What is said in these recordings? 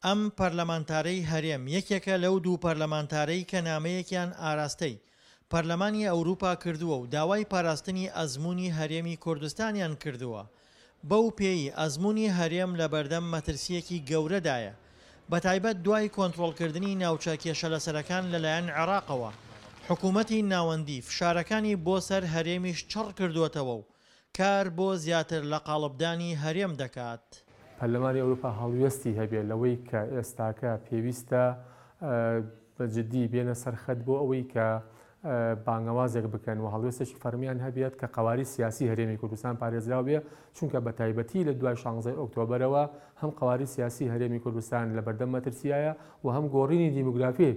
ئەم پەرلەمانتارەی هەرێم یەکێکە لەو دوو پەرلەمانتارەی کە نامەیەکیان ئاراستەی پەرلەمانی ئەوروپا کردووە و داوای پاراستنی ئەزموونی هەرێمی کوردستانیان کردووە. بەو پێی ئەزموونی هەرێم لە بەردەم مەترسیەکی گەورەدایە، بەتایبەت دوای کۆنتڕۆڵکردنی ناوچە کێشە لەسەرەکان لەلایەن عێراقەوە. حکوومەتی ناوەندی فشارەکانی بۆ سەر هەرێمیش چڕ کردووەتەوە و کار بۆ زیاتر لە قاڵبدانی هەرێم دەکات. پەرلەمانی ئەوروپا هەڵوێستی هەبێت لەوەی کە ئێستاکە پێویستە بەجددی بێنە سەرخەت بۆ ئەوەی کە بانگەوازێک بکەن و هەڵوێستێکی فەرمیان هەبێت کە قەواری سیاسی هەرێمی کوردستان پارێزراو بێ، چونکە بە تایبەتی لە دوای 16 ئۆکتۆبەرەوە هەم قەواری سیاسی هەرێمی کوردستان لە بەردەم مەترسیایە و هەم گۆڕینی دیموگرافی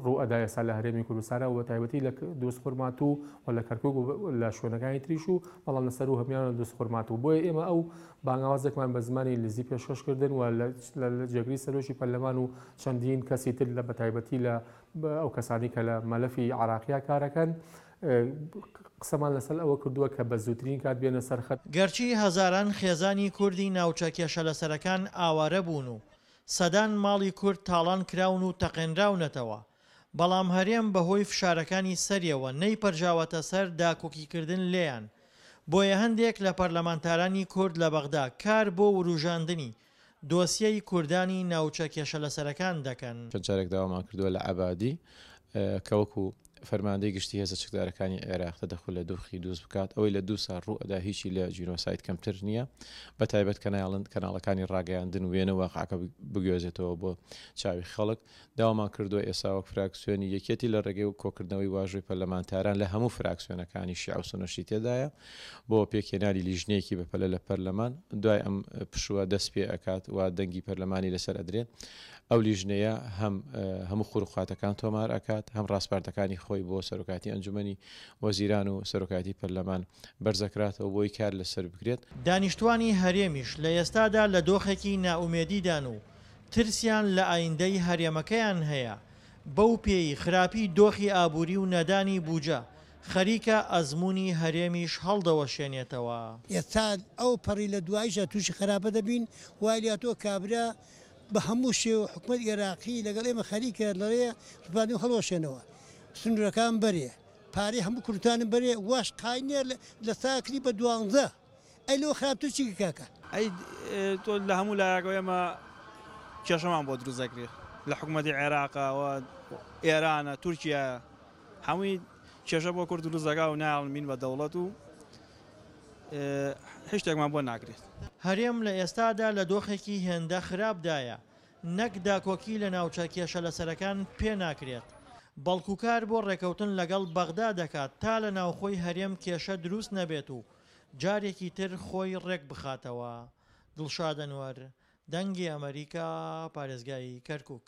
ڕوئەدایە سا لە هەرێمی کوردستانە و تایبەتی لە دۆستخورمات و لە کەرکووک و لە شوێنەکانی تریش و بەڵام لەسەر و هەمیان دۆستخورمات و بۆیە ئێمە ئەو بانگەوازێکمان بە زمانی لزی پێشکەشکردن و لە جێگری سەرۆشی پەرلەمان و چەندین کەسی تر لە بەتایبەتی لە ئەو کەسانی کە لە مەلەفی عراقیا کارەکەن قسەمان لەسەر ئەوە کردووە کە بە زووترین کات بێنە سەرخەت. گەرچی هەزاران خێزانی کوردی ناوچە کێشە لەسەرەکان ئاوارە بوون و سەدان ماڵی کورد تاڵان کراون و تەقێنراونەتەوە، بەڵام هەرێم بەهۆی فشارەکانی سەریەوە نەیپەرژاوەتە سەر داکۆکیکردن لێیان. بۆیە هەندێک لە پەرلەمانتارانی کورد لە بەغدا کار بۆ وروژاندنی دۆسیەی کوردانی ناوچە کێشە لەسەرەکان دەکەن. جارێک داوامان کردووە لە عەبادی کە وەکو فەرماندەی گشتی هێزە چەکدارەکانی عێراق تەدەخل لە دۆخی دروست بکات، ئەوەی لە 2 ساڵ ڕوئەدا هیچی لە جینۆساید کەمتر نییە، بەتایبەت کەناڵەکانی ڕاگەیاندن وێنە واقعەکە بگوێزێتەوە بۆ چاوی خەڵک. داوامان کردووە ئێستا وەک فراکسیۆنی یەکێتی لە ڕێگەی و کۆکردنەوەی واژۆی پەرلەمانتاران لە هەموو فراکسیۆنەکانی شیع و سونەشی تێدایە بۆ پێکهێنانی لیژنەیەکی بەپەلە لە پەرلەمان. دوای ئەم پشووە دەست پێ ئەکات و دەنگی پەرلەمانی لەسەر ئەدرێت. ئەو لیژنەیە هەموو خوڕوخاتەکان تۆمار ئەکات، هەم ڕاستپارتەکانی خۆی بۆ سەرۆکاتی ئەنجومەنی وەزیران و سەرۆکاتی پەرلەمان بەرزەکراتەوە بۆی کار لەسەر بکرێت. دانیشتوانی هەرێمیش لە ئێستادا لە دۆخێکی نائومێدیدان و ترسیان لە ئایندەی هەرێمەکەیان هەیە. بەو پێی خراپی دۆخی ئابووری و نەدانی بووجە خەریکە ئەزموونی هەرێمیش هەڵدەوەشێنێتەوە. ئێستا ئەو پەڕی لە دوایشە تووشی خراپە دەبین، وای لاتۆ کابرا بە هەموو شێ و حکومەت عێراقی لەگەڵ ئێمە خەریکە لەڕێ ڕبانی و هەڵۆشێنەوە، سنوورەکان بەرێ، پارەی هەموو کوردستانم بەرێ، واش قاینێر لە ساکری بە 12 ئەی لەوە خراپتر چی کاکە؟ ئەی تۆ لە هەموو لایەکەوە ئێمە کێشەمان بۆ دروست دەکرێت لە حکومەتی عێراقەوە، ئێرانە، تورکیایە، هەمووی کێشە بۆ کورد دروست دەکا و ناڵمین بە دەوڵەت و هیچ شتێکمان بۆ ناکرێت. هەرێم لە ئێستادا لە دۆخێکی هێندە خراپدایە، نەک داکۆکی لە ناوچە کێشە لەسەرەکان پێ ناکرێت، بەڵکوکار بۆ ڕێکەوتن لەگەڵ بەغدا دەکات تا لە ناوخۆی هەرێم کێشە دروست نەبێت و جارێکی تر خۆی ڕێک بخاتەوە. دڵشاد ئەنوەر، دەنگی ئەمریکا، پارێزگای کەرکووک.